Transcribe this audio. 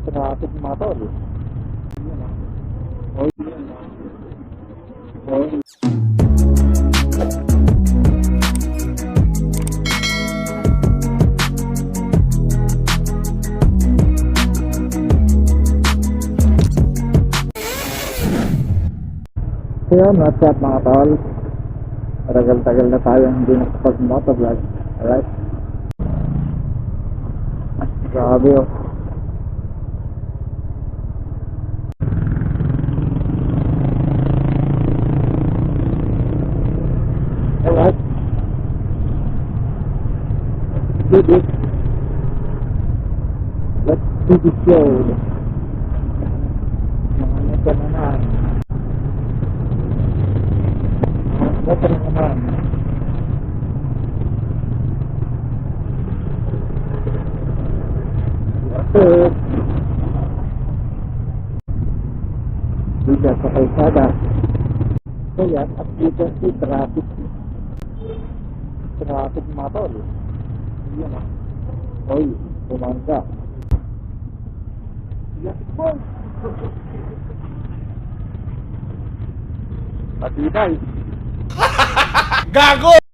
Traffic mga tol. Oy. Oy. So yun, what's up mga tol? Matagal-tagal na tayo hindi nakapag-motovlog. Alright? Grabe oh. Alright? Do this. Let's do the show. Mga nito naman. Ito naman. Ito. Dito sa kalsada. So yan, at dito si traffic. Traffic mga tol. Yan ah. Oy, bumangga. Yes, boy. Matibay. Gago!